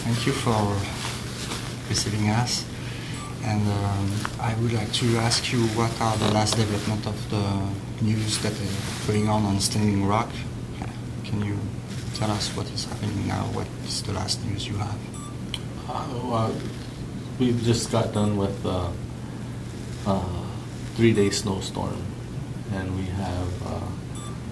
Thank you for receiving us. And I would like to ask you what are the last development of the news that is going on Standing Rock? Can you tell us what is happening now? What is the last news you have? We've just got done with 3-day snowstorm, and we have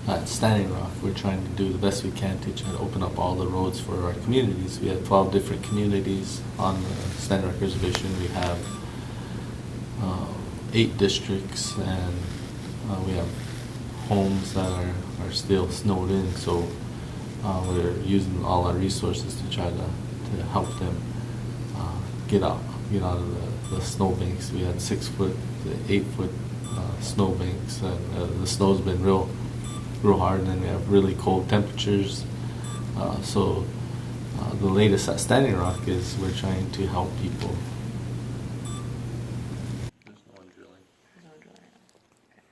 at Standing Rock, we're trying to do the best we can to try to open up all the roads for our communities. We have 12 different communities on the Standing Rock Reservation. We have 8 districts, and we have homes that are still snowed in, so we're using all our resources to try to help them get out of the snowbanks. We had 6-foot to 8-foot snowbanks, and the snow's been real hard, and then we have really cold temperatures. So the latest at Standing Rock is we're trying to help people. There's no one drilling. No drilling. Okay.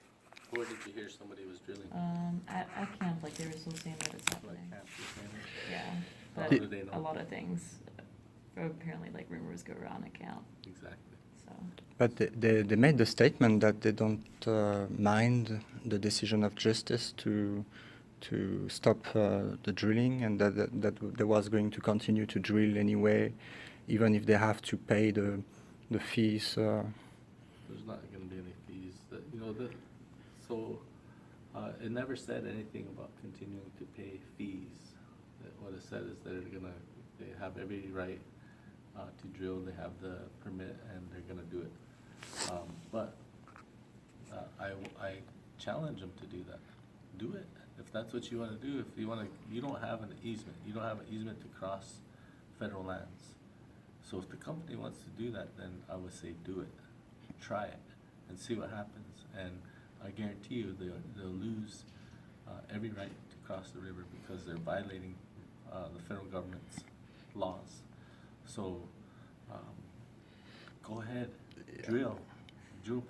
Where did you hear somebody was drilling? At camp, like they were still saying that it's happening. Like camp, you're saying? Yeah, How but do they know? a lot of things, apparently like rumors go around at camp, Exactly. so. But they made the statement that they don't mind the decision of justice to stop the drilling, and that they was going to continue to drill anyway, even if they have to pay the fees. There's not going to be any fees. It never said anything about continuing to pay fees. What it said is they have every right to drill. They have the permit, and they're going to do it. But I challenge them to do that. Do it if that's what you want to do. If you want to, you don't have an easement. You don't have an easement to cross federal lands. So if the company wants to do that, then I would say do it. Try it and see what happens. And I guarantee you they'll lose every right to cross the river because they're violating the federal government's laws. So go ahead, drill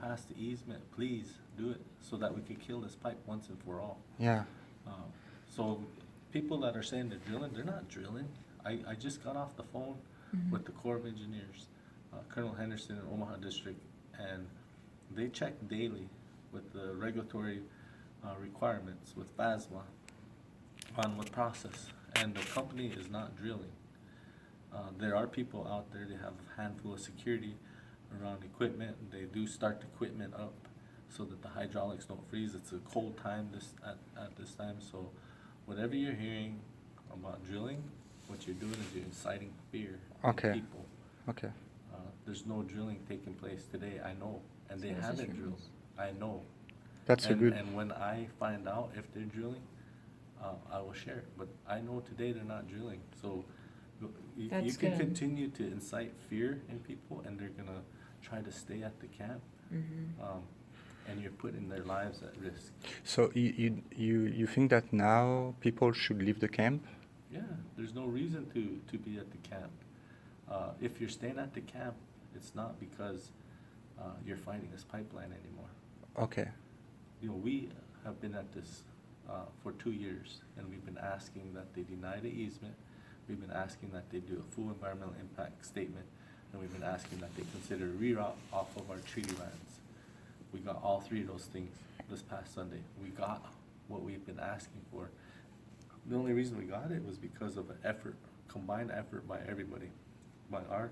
past the easement, please do it so that we can kill this pipe once and for all. Yeah. So people that are saying they're drilling, they're not drilling. I just got off the phone with the Corps of Engineers, Colonel Henderson in Omaha District, and they check daily with the regulatory requirements with FASMA on what process, and the company is not drilling. There are people out there, they have a handful of security around equipment. They do start the equipment up so that the hydraulics don't freeze. It's a cold time at this time, so whatever you're hearing about drilling, what you're doing is you're inciting fear in people. Okay. There's no drilling taking place today, I know, and they So it's haven't just drilled. rumors. I know. That's a good. And when I find out if they're drilling, I will share it. But I know today they're not drilling. So you That's can good. continue to incite fear in people, and they're gonna try to stay at the camp, and you're putting their lives at risk. So you think that now people should leave the camp? Yeah, there's no reason to be at the camp. If you're staying at the camp, it's not because you're fighting this pipeline anymore. Okay. We have been at this for 2 years, and we've been asking that they deny the easement. We've been asking that they do a full environmental impact statement, and we've been asking that they consider a reroute off of our treaty lands. We got all 3 of those things this past Sunday. We got what we've been asking for. The only reason we got it was because of an effort, combined effort by everybody, by our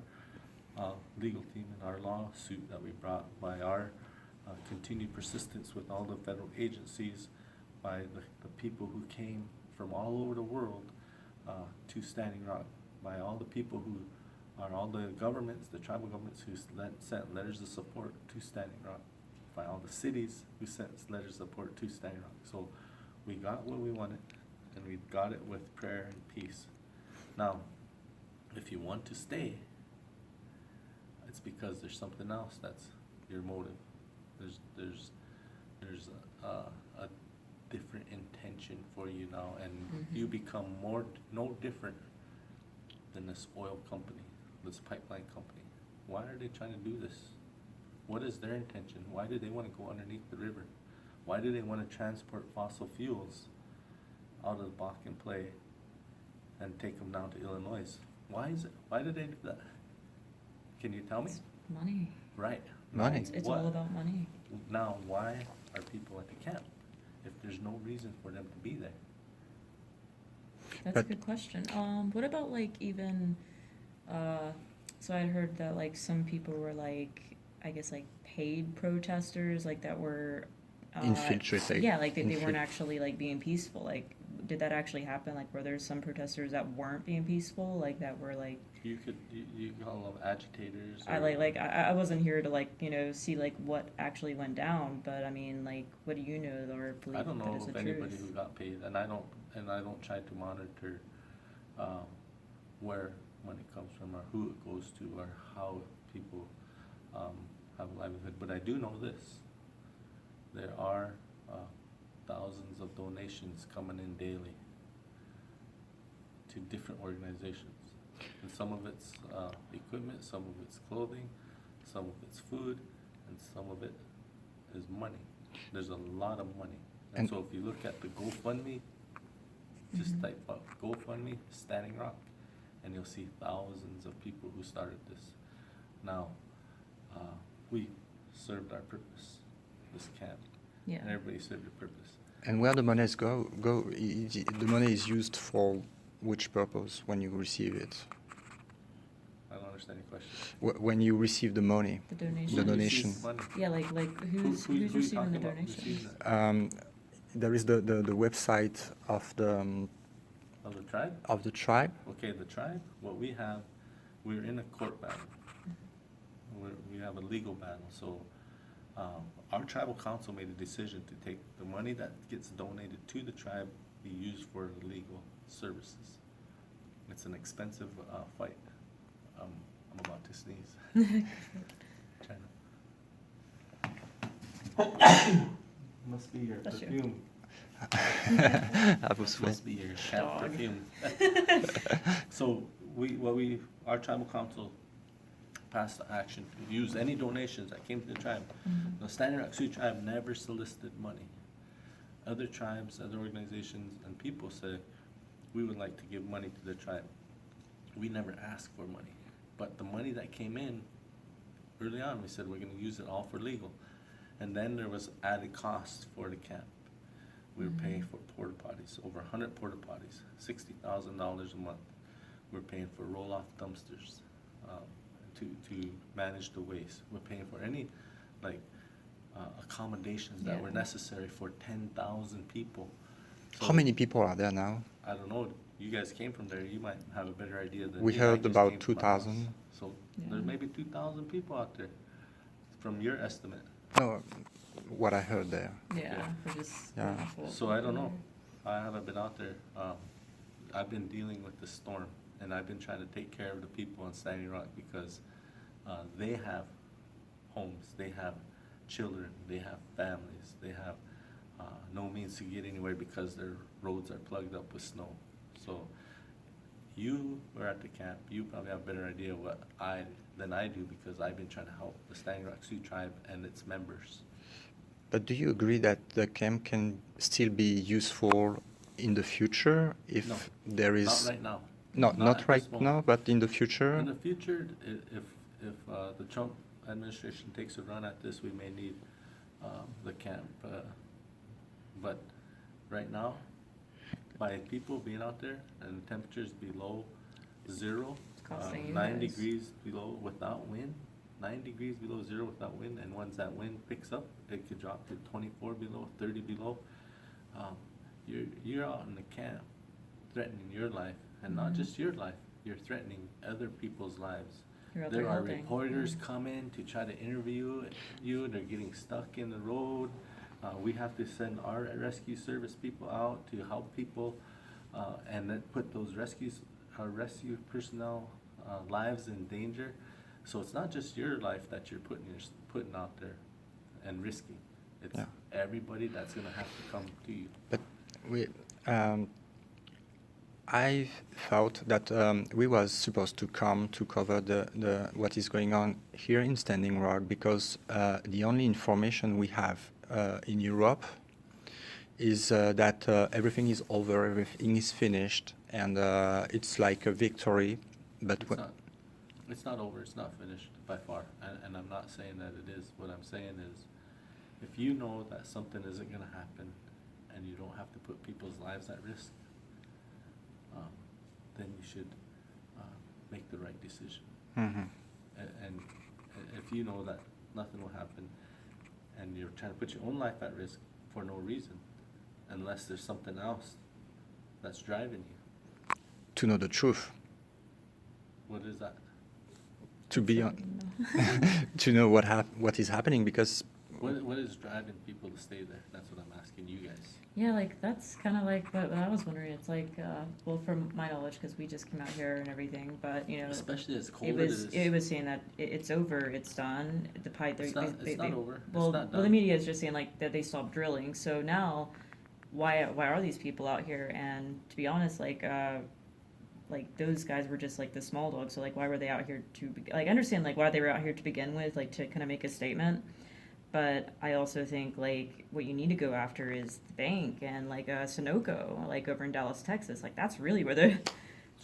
legal team and our lawsuit that we brought, by our continued persistence with all the federal agencies, by the people who came from all over the world to Standing Rock, by all the people who are all the governments, the tribal governments who sent letters of support to Standing Rock, by all the cities who sent letters of support to Standing Rock. So we got what we wanted, and we got it with prayer and peace. Now, if you want to stay, it's because there's something else that's your motive. There's a different intention for you now, and you become no different than this oil company, this pipeline company. Why are they trying to do this? What is their intention? Why do they want to go underneath the river? Why do they want to transport fossil fuels out of the Bakken Play and take them down to Illinois? Why is it? Why did they do that? Can you tell me? It's money. Right. Money. It's What- all about money. Now, why are people at the camp if there's no reason for them to be there? That's But- a good question. What about like even, so I heard that like some people were like, I guess like paid protesters, like that were Infiltrated. Yeah, like they weren't actually like being peaceful. Like, did that actually happen? Like, were there some protesters that weren't being peaceful? Like that were like. You call them agitators. I I wasn't here to like see like what actually went down, but I mean like what do you know or believe I don't that know is the of anybody truth? who got paid, and I don't try to monitor where money comes from or who it goes to or how people have a livelihood. But I do know this: there are thousands of donations coming in daily to different organizations. And some of it's equipment, some of it's clothing, some of it's food, and some of it is money. There's a lot of money. And so if you look at the GoFundMe, just type up GoFundMe, Standing Rock, and you'll see thousands of people who started this. Now, we served our purpose, this camp, Yeah. and everybody served their purpose. And where the monies go, the money is used for which purpose when you receive it? I don't understand your question. When you receive the money, The donation. the Who receives donation. money? Yeah, like who's Who you receiving talking the about? Who donation? receives it? There is the website of the Of the tribe? of the tribe. Okay, the tribe, what we have, we're in a court battle. We have a legal battle, so our tribal council made a decision to take the money that gets donated to the tribe be used for legal services. It's an expensive fight. I'm about to sneeze. Must be your Bless you. perfume. À vos souhaits. Must be your cat Dog. perfume. So our tribal council passed action to use any donations that came to the tribe. Mhm. The Standing Rock Sioux tribe never solicited money. Other tribes, other organizations, and people said, we would like to give money to the tribe. We never asked for money. But the money that came in, early on, we said we're gonna use it all for legal. And then there was added costs for the camp. We were paying for porta potties, over 100 porta potties, $60,000 a month. We're paying for roll-off dumpsters to manage the waste. We're paying for any accommodations that were Yeah. necessary for 10,000 people. So, How many people are there now? I don't know. You guys came from there. You might have a better idea than We me. I heard just about came from my 2,000. house. So Yeah. there's maybe 2,000 people out there, from your estimate. No, what I heard there. Yeah, we're just Yeah. awful So I don't know. people. I haven't been out there. I've been dealing with the storm, and I've been trying to take care of the people in Standing Rock because they have homes, they have children, they have families, they have no means to get anywhere because their roads are plugged up with snow. So you were at the camp. You probably have a better idea than I do because I've been trying to help the Standing Rock Sioux tribe and its members. But do you agree that the camp can still be useful in the future if No, there is Not right now. Not Not at right this moment. now, but in the future? In the future, if the Trump administration takes a run at this, we may need the camp. But right now, by people being out there and the temperatures below zero, It's costing you 9 guys. degrees below without wind, 9 degrees below zero without wind, and once that wind picks up, it could drop to 24 below, 30 below. You're out in the camp threatening your life, and not just your life, you're threatening other people's lives. You're out There there are helping. reporters Yeah. come in to try to interview you, they're getting stuck in the road. We have to send our rescue service people out to help people, and then put those our rescue personnel lives in danger. So it's not just your life that you're putting out there and risking. It's Yeah. everybody that's gonna have to come to you. But I thought that we was supposed to come to cover the what is going on here in Standing Rock because the only information we have in Europe is that everything is over, everything is finished, and it's like a victory. But It's what? not, it's not over, it's not finished by far, and I'm not saying that it is. What I'm saying is, if you know that something isn't gonna happen, and you don't have to put people's lives at risk, then you should make the right decision. Mm-hmm. And if you know that nothing will happen, and you're trying to put your own life at risk for no reason, unless there's something else that's driving you. To know the truth, What is that? to be on, to know what is happening, because What is driving people to stay there? That's what I'm asking you guys. Yeah, like that's kind of like what I was wondering. It's like, well, from my knowledge, because we just came out here and everything, but you know, Especially as cold as it it is. was saying that it's over, it's done. The pipe, It's not over. Well, It's not well, the done. media is just saying like that they stopped drilling. So now, why are these people out here? And to be honest, like those guys were just like the small dogs. So like, why were they out here like I understand like why they were out here to begin with, like to kind of make a statement. But I also think like what you need to go after is the bank and like Sunoco, like over in Dallas, Texas. Like that's really where the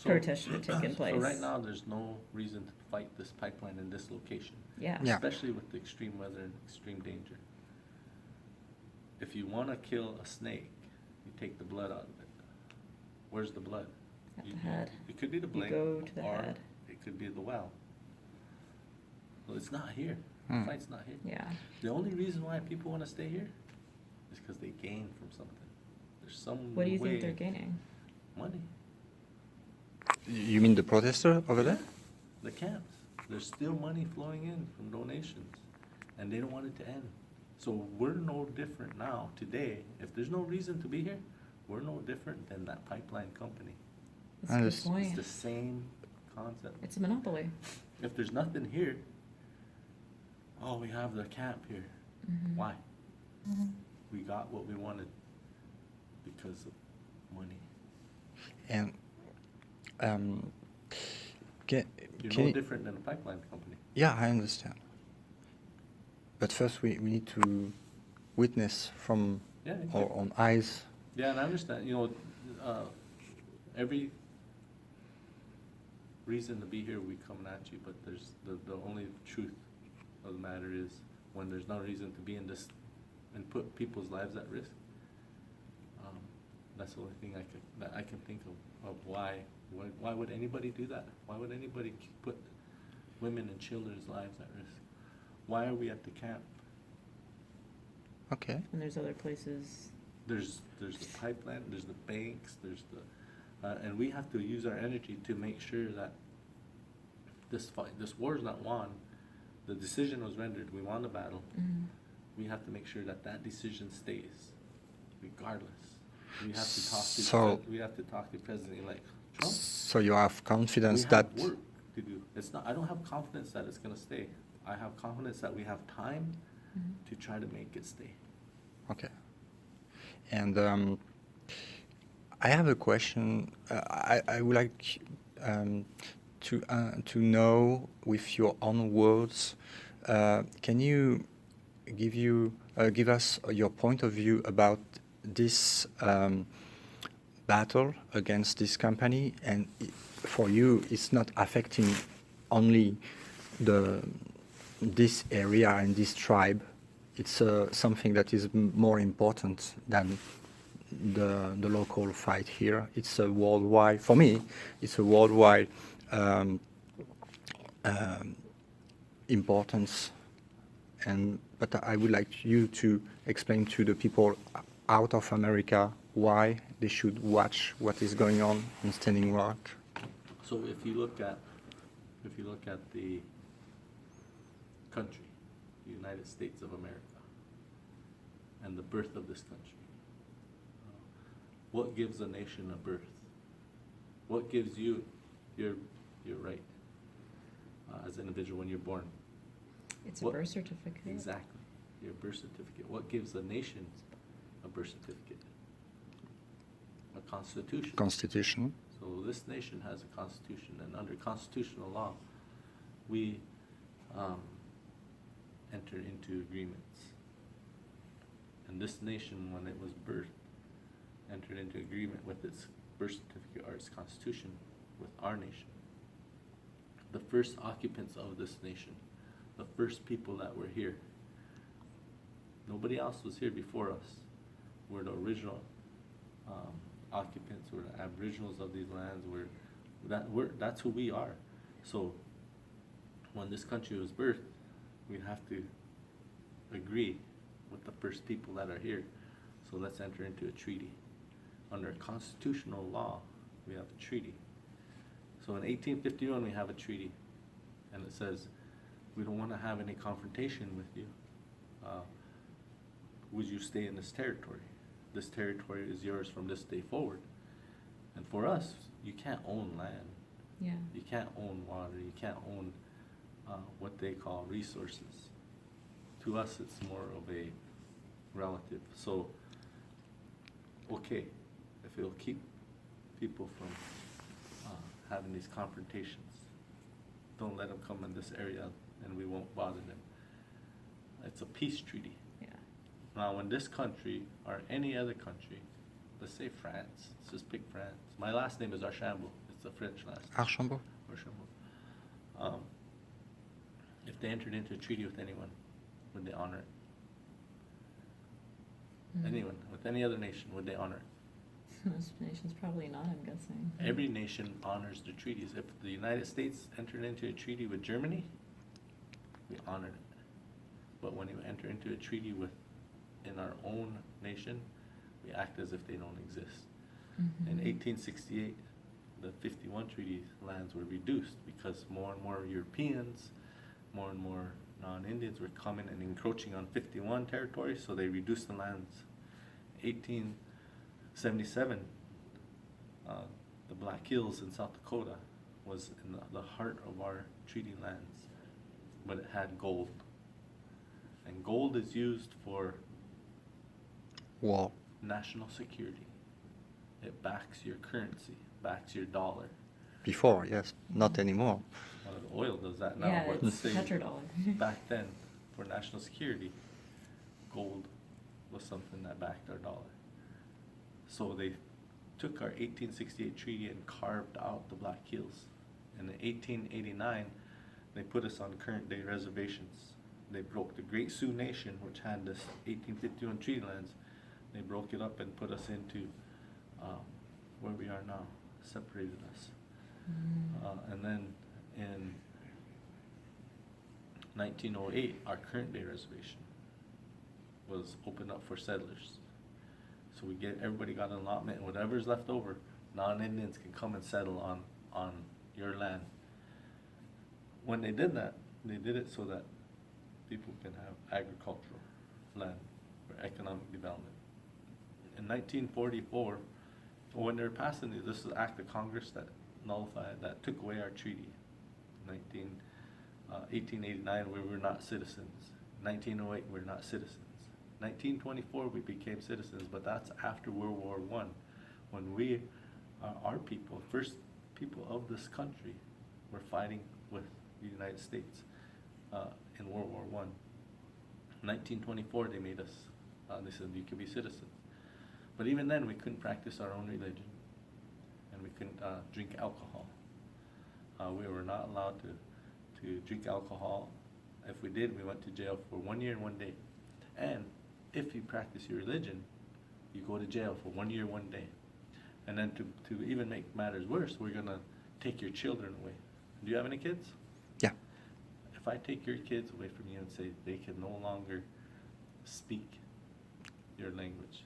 protests should have taken place. So right now, there's no reason to fight this pipeline in this location. Yeah. Yeah. Especially with the extreme weather and extreme danger. If you want to kill a snake, you take the blood out of it. Where's the blood? At the head. It could be the You blade. go to the or head. it could be the well. Well, it's not here. Hmm. The fight's not here. Yeah. The only reason why people want to stay here is because they gain from something. There's some What do you way. think they're gaining? Money. you mean the protester over there? The camps. There's still money flowing in from donations, and they don't want it to end. So we're no different now, today. If there's no reason to be here, we're no different than that pipeline company. That's a good It's point. It's the same concept. It's a monopoly. If there's nothing here, oh, we have the camp here. Mhm. Why? We got what we wanted because of money. And can You're can no you- different than a pipeline company. Yeah, I understand. But first, we need to witness from Yeah, our own eyes. Yeah, and I understand, every reason to be here, we coming at you, but there's, the only truth of the matter is, when there's no reason to be in this, and put people's lives at risk, that's the only thing that I can think of why would anybody do that? Why would anybody put women and children's lives at risk? Why are we at the camp? Okay. And there's other places. There's the pipeline, there's the banks, there's the, and we have to use our energy to make sure that this war is not won. The decision was rendered, we won the battle. Mhm. We have to make sure that that decision stays, regardless. We have to talk to, So- we have to talk to President-elect Trump. So you have confidence We that. have work to do. It's not, I don't have confidence that it's gonna stay. I have confidence that we have time Mhm. to try to make it stay. Okay. And I have a question. I would like to know, with your own words, can you give us your point of view about this battle against this company? And for you, it's not affecting only this area and this tribe. It's something that is more important than the local fight here. It's a worldwide, for me, it's a worldwide importance. But I would like you to explain to the people out of America why they should watch what is going on in Standing Rock. So if you look at the country, the United States of America, and the birth of this country, what gives a nation a birth? What gives you your right as an individual when you're born? It's a What- birth certificate. Exactly, your birth certificate. What gives a nation a birth certificate? A constitution. Constitution. So this nation has a constitution, and under constitutional law, we enter into agreements. And this nation, when it was birthed, entered into agreement with its birth certificate or its constitution with our nation. the first occupants of this nation, the first people that were here. Nobody else was here before us. We're the original occupants. We're the aboriginals of these lands. That's who we are. So when this country was birthed, we have to agree with the first people that are here. So let's enter into a treaty. Under constitutional law, we have a treaty. So in 1851, we have a treaty, and it says, we don't want to have any confrontation with you. Would you stay in this territory? This territory is yours from this day forward. And for us, you can't own land. Yeah. You can't own water. You can't own what they call resources. To us, it's more of a relative. So, okay, if it'll keep people from having these confrontations, don't let them come in this area and we won't bother them. It's a peace treaty. Yeah. Now, when this country or any other country, let's say France, let's just pick France. My last name is Archambault. It's a French last name. Archambault. Archambault. If they entered into a treaty with anyone, would they honor it? Anyone, with any other nation, would they honor it? Most nations probably not, I'm guessing. Every nation honors the treaties. If the United States entered into a treaty with Germany, we honored it. But when you enter into a treaty in our own nation, we act as if they don't exist. In 1868, the 51 treaty lands were reduced because more and more Europeans, more and more non-Indians were coming and encroaching on 51 territories, so they reduced the lands. 1877, the Black Hills in South Dakota was in the heart of our treaty lands, but it had gold. And gold is used for War. national security. It backs your currency, backs your dollar. Before, yes, not anymore. Well, the oil does that now. Yeah, But it's say petrodollar. back then, for national security, gold was something that backed our dollar. So they took our 1868 treaty and carved out the Black Hills. And in 1889, they put us on current day reservations. They broke the Great Sioux Nation, which had this 1851 treaty lands. They broke it up and put us into where we are now, separated us. And then in 1908, our current day reservation was opened up for settlers. So everybody got an allotment, and whatever's left over, non-Indians can come and settle on your land. When they did that, they did it so that people can have agricultural land for economic development. In 1944, when they were passing this is the act of Congress that nullified, that took away our treaty. 1889, we were not citizens. 1908, we're not citizens. 1924, we became citizens, but that's after World War I, when our people, first people of this country, were fighting with the United States in World War I. 1924, they made us, they said you could be citizens. But even then, we couldn't practice our own religion, and we couldn't drink alcohol. We were not allowed to drink alcohol. If we did, we went to jail for 1 year and 1 day. And if you practice your religion, you go to jail for 1 year, 1 day. And then to even make matters worse, we're going to take your children away. Do you have any kids? Yeah. If I take your kids away from you and say they can no longer speak your language,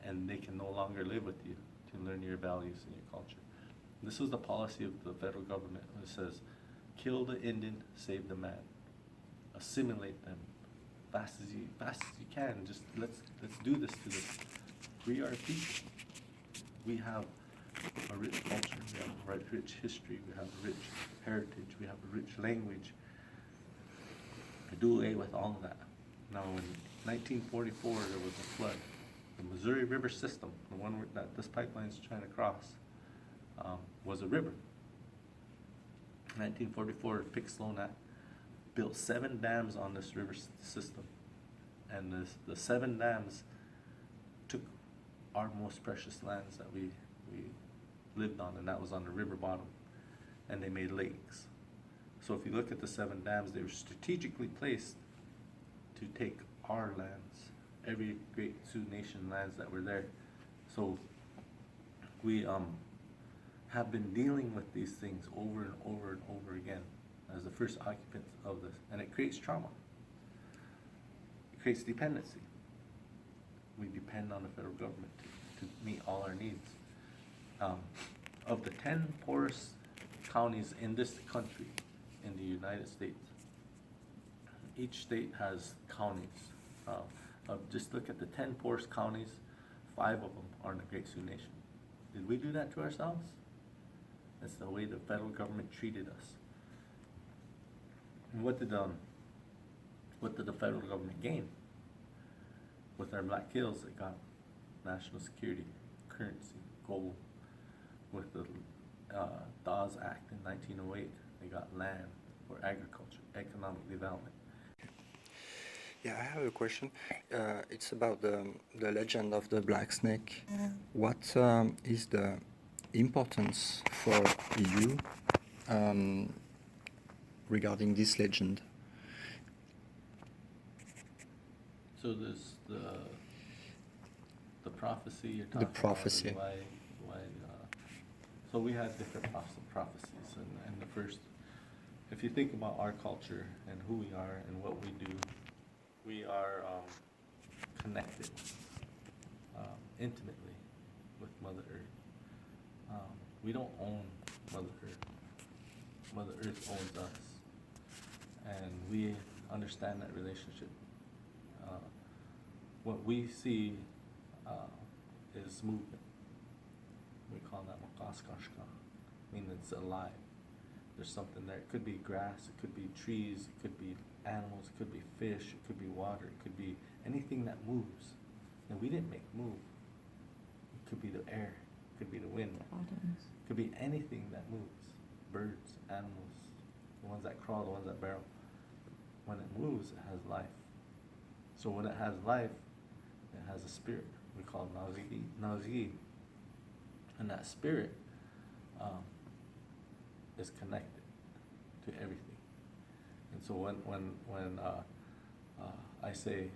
and they can no longer live with you to learn your values and your culture. This is the policy of the federal government. It says, kill the Indian, save the man. Assimilate them fast as you can. Just let's do this to them. We are people. We have a rich culture. We have a rich history. We have a rich heritage. We have a rich language. Do away with all of that. Now, in 1944, there was a flood. The Missouri River system, the one that this pipeline is trying to cross, was a river. 1944, Pick Sloan Act built 7 dams on this river system, and the 7 dams took our most precious lands that we lived on, and that was on the river bottom. and they made lakes. So if you look at the 7 dams, they were strategically placed to take our lands, every great Sioux Nation lands that were there. So we have been dealing with these things over and over and over again as the first occupants of this, and it creates trauma. It creates dependency. We depend on the federal government to meet all our needs. Of the 10 poorest counties in this country, in the United States, each state has counties. Just look at the 10 poorest counties, 5 of them are in the Great Sioux Nation. Did we do that to ourselves? That's the way the federal government treated us. And what did the federal government gain? With our Black Hills, it got national security, currency, gold. With the Dawes Act in 1908, they got land for agriculture, economic development. Yeah, I have a question. It's about the legend of the black snake. What is the importance for you regarding this legend? So there's the prophecy you're talking The prophecy. about. So we had different prophecies, and the first, if you think about our culture and who we are and what we do, we are connected intimately with Mother Earth. We don't own Mother Earth. Mother Earth owns us, and we understand that relationship. What we see is movement. We call that makaskashka, meaning it's alive. There's something there. It could be grass, it could be trees, it could be animals, it could be fish, it could be water, it could be anything that moves. And we didn't make move. It could be the air, it could be the wind, it could be anything that moves. Birds, animals, the ones that crawl, the ones that barrel. When it moves, it has life. So when it has life, it has a spirit. We call it nazi. And that spirit is connected to everything. And so when I say,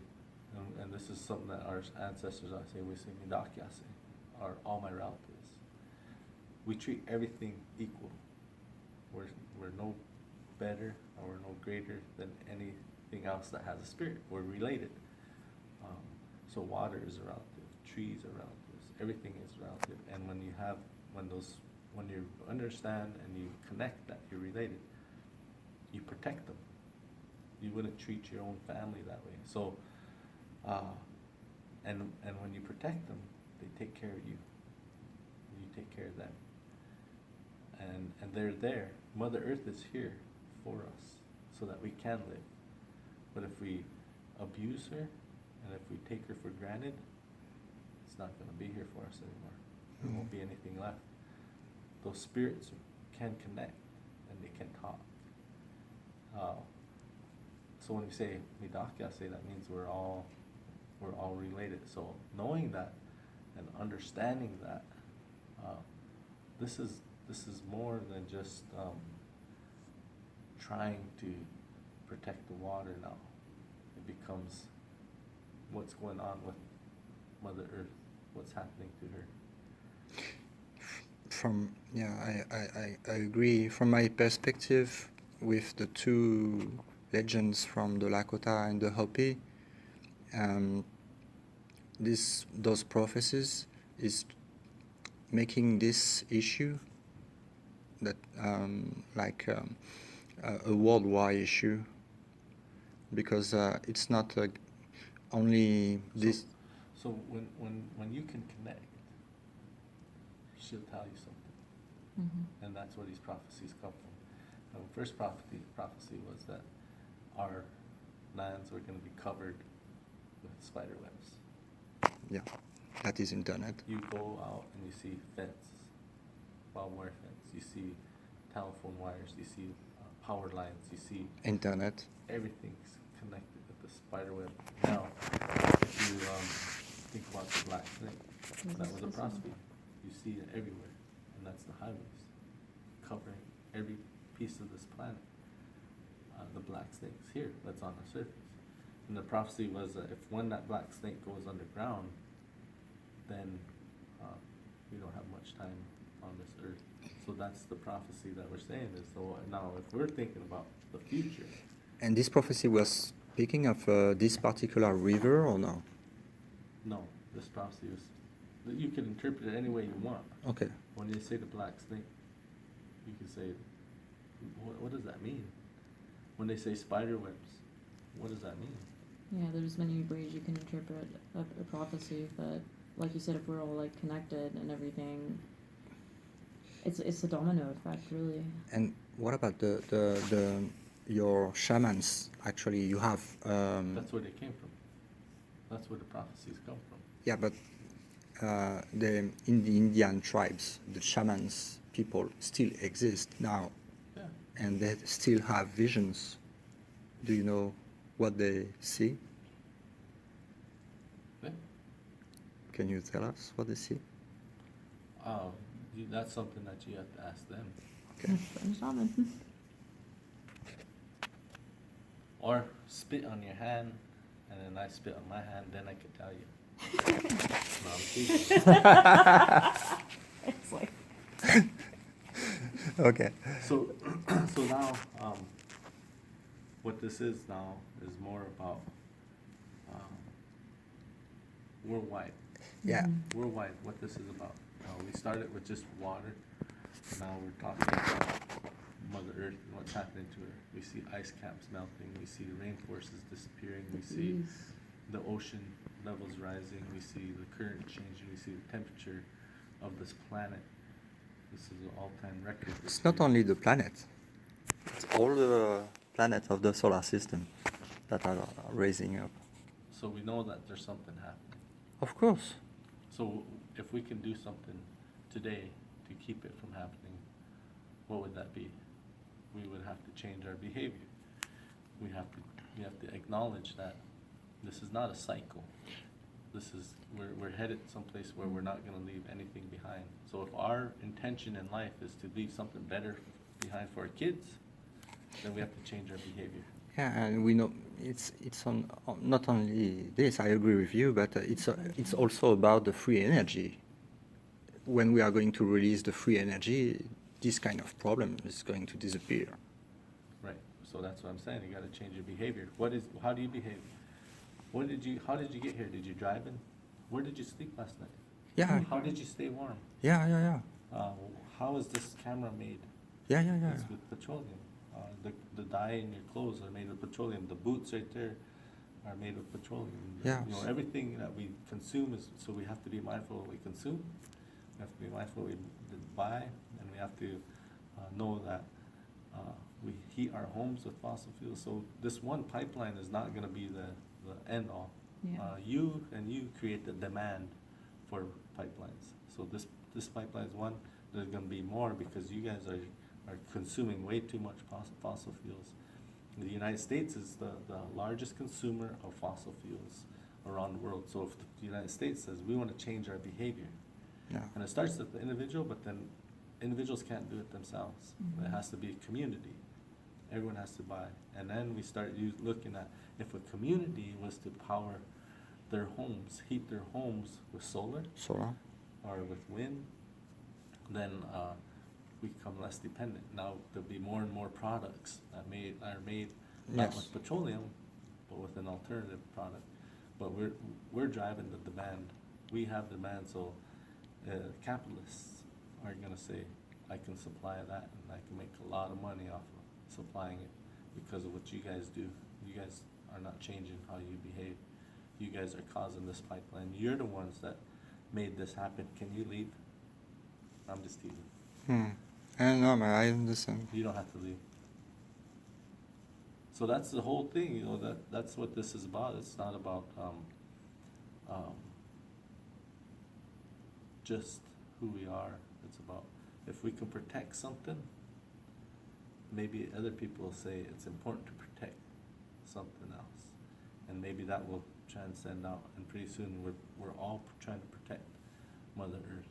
and this is something that our ancestors say, we say midakyase, are all my relatives. We treat everything equal. We're no better or we're no greater than anything else that has a spirit. We're related. So water is a relative, trees are relatives, everything is relative. And when you understand and you connect that you're related, you protect them. You wouldn't treat your own family that way. So, and when you protect them, they take care of you. You take care of them. And they're there. Mother Earth is here for us so that we can live. But if we abuse her and if we take her for granted, it's not going to be here for us anymore. There won't be anything left. Those spirits can connect and they can talk. So when we say midakyase, that means we're all related. So knowing that and understanding that, this is more than just trying to protect the water now. It becomes what's going on with Mother Earth, what's happening to her. I agree. From my perspective, with the two legends from the Lakota and the Hopi, those prophecies is making this issue that a worldwide issue, because it's not only this. So when you can connect, she'll tell you something. Mm-hmm. And that's where these prophecies come from. The first prophecy was that our lands were going to be covered with spider webs. Yeah, that is internet. You go out and you see fence, barbed wire fence. You see telephone wires. You see power lines. You see internet. Everything's connected with the spider web. Now, if you think about the black snake, that was a prophecy. You see it everywhere, and that's the highways covering every piece of this planet. The black snake's here, that's on the surface. And the prophecy was that if when that black snake goes underground, then we don't have much time on this earth. So that's the prophecy that we're saying is, so now if we're thinking about the future. And this prophecy was speaking of this particular river or no? No, this prophecy is, you can interpret it any way you want. Okay. When you say the black snake, you can say, what does that mean? When they say spider webs, what does that mean? Yeah, there's many ways you can interpret a prophecy, but like you said, if we're all like connected and everything, it's a domino effect, really. And what about the your shamans? Actually, you have. That's where they came from. That's where the prophecies come from. Yeah, but in the Indian tribes, the shamans people still exist now, Yeah. and they still have visions. Do you know what they see? Yeah. Can you tell us what they see? That's something that you have to ask them. Okay. Shaman. Or spit on your hand, and then I spit on my hand, then I could tell you. No, I'm teasing. It's like. Okay. So now, what this is now is more about worldwide. Yeah. Worldwide, what this is about. We started with just water. Now we're talking about Mother Earth and what's happening to her. We see ice caps melting. We see the rainforests disappearing. We see the ocean levels rising. We see the current changing. We see the temperature of this planet. This is an all-time record. It's not only the planet. It's all the planets of the solar system that are raising up. So we know that there's something happening. Of course. So if we can do something today to keep it from happening, what would that be? We would have to change our behavior. We have to acknowledge that this is not a cycle. This is we're headed someplace where we're not going to leave anything behind. So if our intention in life is to leave something better behind for our kids, then we have to change our behavior. Yeah, and we know it's on not only this. I agree with you, but it's also about the free energy. When we are going to release the free energy, this kind of problem is going to disappear. Right. So that's what I'm saying. You got to change your behavior. How do you behave? How did you get here? Did you drive in? Where did you sleep last night? Yeah. How did you stay warm? Yeah. How is this camera made? Yeah. It's with petroleum. The dye in your clothes are made with petroleum. The boots right there are made with petroleum. Yeah. You know, everything that we consume is, so we have to be mindful of what we consume. We have to be mindful of what we buy, and we have to know that we heat our homes with fossil fuels. So this one pipeline is not going to be the end all. Yeah. You create the demand for pipelines. So this pipeline is one. There's going to be more because you guys are consuming way too much fossil fuels. The United States is the largest consumer of fossil fuels around the world. So if the United States says we want to change our behavior, and it starts with the individual, but then individuals can't do it themselves. Mm-hmm. It has to be a community. Everyone has to buy. And then we start looking at if a community was to power their homes, heat their homes with solar or with wind, then we become less dependent. Now there'll be more and more products that are made not with petroleum, but with an alternative product. But we're driving the demand. We have demand, so capitalists are going to say, I can supply that, and I can make a lot of money off of supplying it because of what you guys do. You guys are not changing how you behave. You guys are causing this pipeline. You're the ones that made this happen. Can you leave? I'm just teasing. No, I understand. You don't have to leave. So that's the whole thing, you know, that's what this is about. It's not about just who we are. It's about if we can protect something, maybe other people will say it's important to protect something else. And maybe that will transcend out, and pretty soon we're all trying to protect Mother Earth.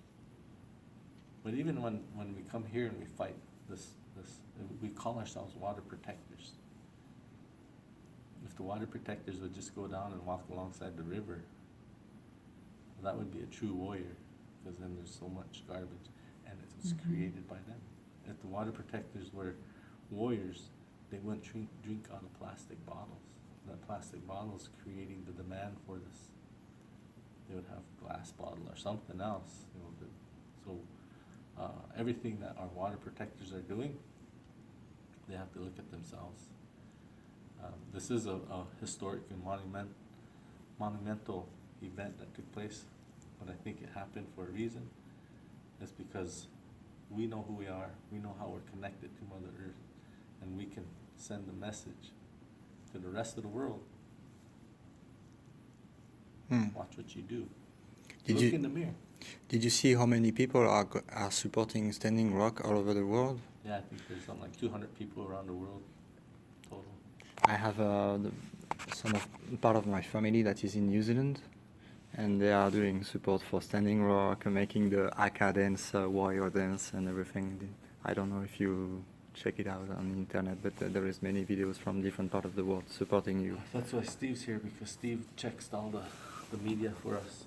But even when we come here and we fight this this. We call ourselves water protectors. If the water protectors would just go down and walk alongside the river, that would be a true warrior, because then there's so much garbage, and it was created by them. If the water protectors were warriors, they wouldn't drink out of plastic bottles. That plastic bottle is creating the demand for this. They would have a glass bottle or something else. So everything that our water protectors are doing, they have to look at themselves. This is a historic and monumental event that took place, but I think it happened for a reason. It's because we know who we are, we know how we're connected to Mother Earth, and we can send a message to the rest of the world. Watch what you do. Look in the mirror. Did you see how many people are supporting Standing Rock all over the world? Yeah, I think there's something like 200 people around the world total. I have part of my family that is in New Zealand, and they are doing support for Standing Rock, making the Aka dance, warrior dance, and everything. I don't know if you check it out on the internet, but there is many videos from different parts of the world supporting you. That's why Steve's here, because Steve checks all the media for us.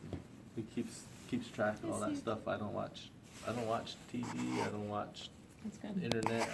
He keeps track of all that stuff. I don't watch TV. I don't watch That's good. internet.